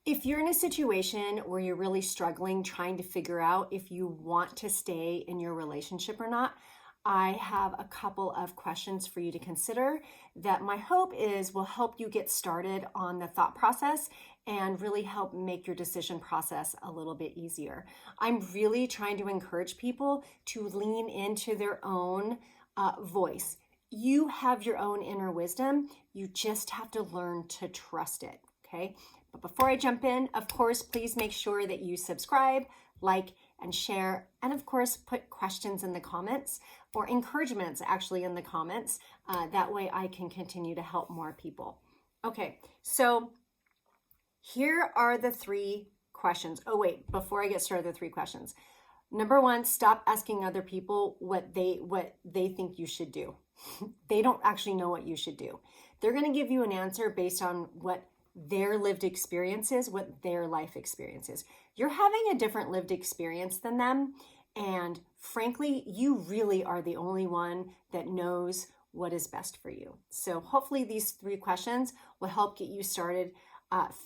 If you're in a situation where you're really struggling trying to figure out if you want to stay in your relationship or not, I have a couple of questions for you to consider that my hope is will help you get started on the thought process and really help make your decision process a little bit easier. I'm really trying to encourage people to lean into their own voice. You have your own inner wisdom. You just have to learn to trust it, okay? But before I jump in, of course, please make sure that you subscribe, like, and share, and of course, put questions in the comments or encouragements actually in the comments. That way I can continue to help more people. Okay, so here are the 3 questions. Oh wait, before I get started, the 3 questions. Number 1, stop asking other people what they think you should do. They don't actually know what you should do. They're going to give you an answer based on what their lived experience is, what their life experience is. You're having a different lived experience than them, and frankly, you really are the only one that knows what is best for you. So hopefully these 3 questions will help get you started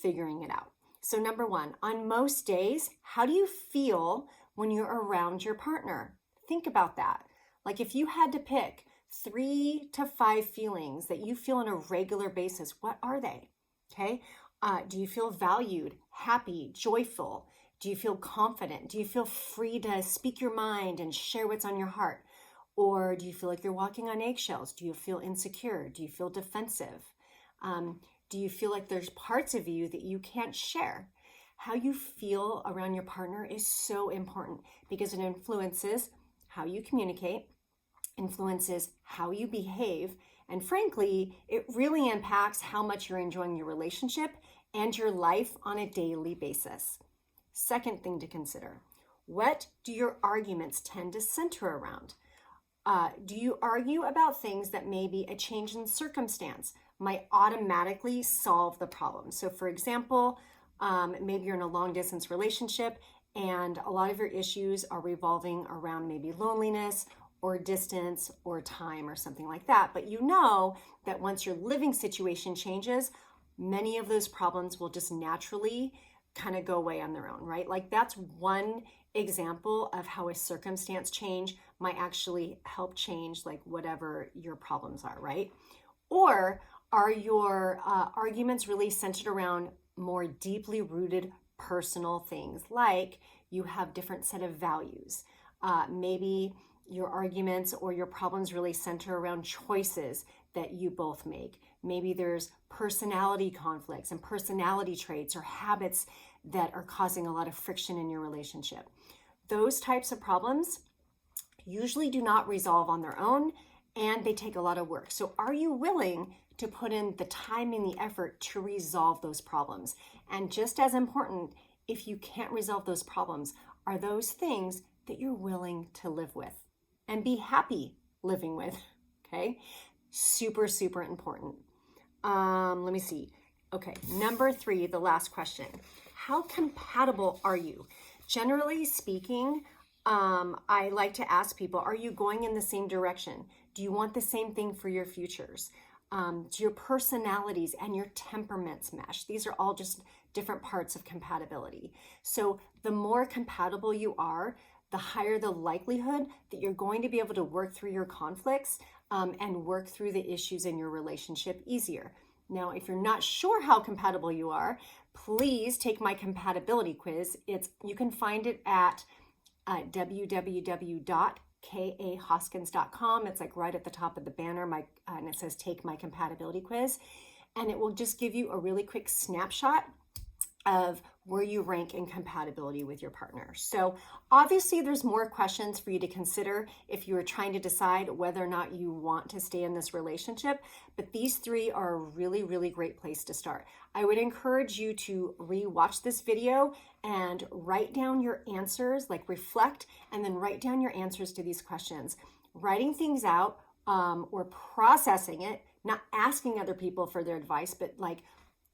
figuring it out. So number 1, on most days, how do you feel when you're around your partner? Think about that. Like if you had to pick 3 to 5 feelings that you feel on a regular basis, what are they? Okay. Do you feel valued, happy, joyful? Do you feel confident? Do you feel free to speak your mind and share what's on your heart? Or do you feel like you're walking on eggshells? Do you feel insecure? Do you feel defensive? Do you feel like there's parts of you that you can't share? How you feel around your partner is so important because it influences how you communicate, influences how you behave, and frankly, it really impacts how much you're enjoying your relationship and your life on a daily basis. Second thing to consider, what do your arguments tend to center around? Do you argue about things that maybe a change in circumstance might automatically solve the problem? So for example, maybe you're in a long distance relationship and a lot of your issues are revolving around maybe loneliness or distance or time or something like that. But you know that once your living situation changes, many of those problems will just naturally kind of go away on their own, right? Like that's one example of how a circumstance change might actually help change like whatever your problems are, right? Or are your arguments really centered around more deeply rooted personal things, like you have different set of values? Maybe your arguments or your problems really center around choices that you both make. Maybe there's personality conflicts and personality traits or habits that are causing a lot of friction in your relationship. Those types of problems usually do not resolve on their own and they take a lot of work. So are you willing to put in the time and the effort to resolve those problems? And just as important, if you can't resolve those problems, are those things that you're willing to live with and be happy living with, okay? Super, super important. Let me see. Okay, number 3, the last question. How compatible are you? Generally speaking, I like to ask people, are you going in the same direction? Do you want the same thing for your futures? Do your personalities and your temperaments mesh? These are all just different parts of compatibility. So the more compatible you are, the higher the likelihood that you're going to be able to work through your conflicts and work through the issues in your relationship easier. Now, if you're not sure how compatible you are, please take my compatibility quiz. You can find it at www.kahoskins.com. It's like right at the top of the banner, and it says take my compatibility quiz. And it will just give you a really quick snapshot of where you rank in compatibility with your partner. So obviously there's more questions for you to consider if you are trying to decide whether or not you want to stay in this relationship, but these 3 are a really, really great place to start. I would encourage you to re-watch this video and write down your answers, like reflect, and then write down your answers to these questions. Writing things out or processing it, not asking other people for their advice, but like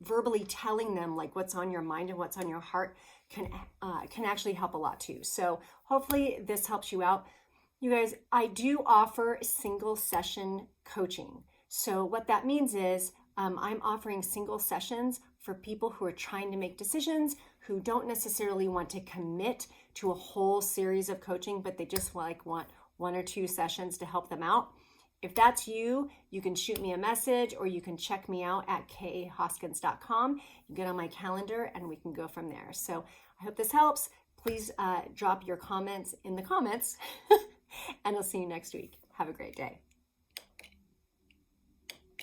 verbally telling them like what's on your mind and what's on your heart can actually help a lot too. So hopefully this helps you out. You guys, I do offer single session coaching. So what that means is I'm offering single sessions for people who are trying to make decisions, who don't necessarily want to commit to a whole series of coaching, but they just want 1 or 2 sessions to help them out. If that's you, you can shoot me a message or you can check me out at kahoskins.com. You get on my calendar and we can go from there. So I hope this helps. Please drop your comments in the comments and I'll see you next week. Have a great day.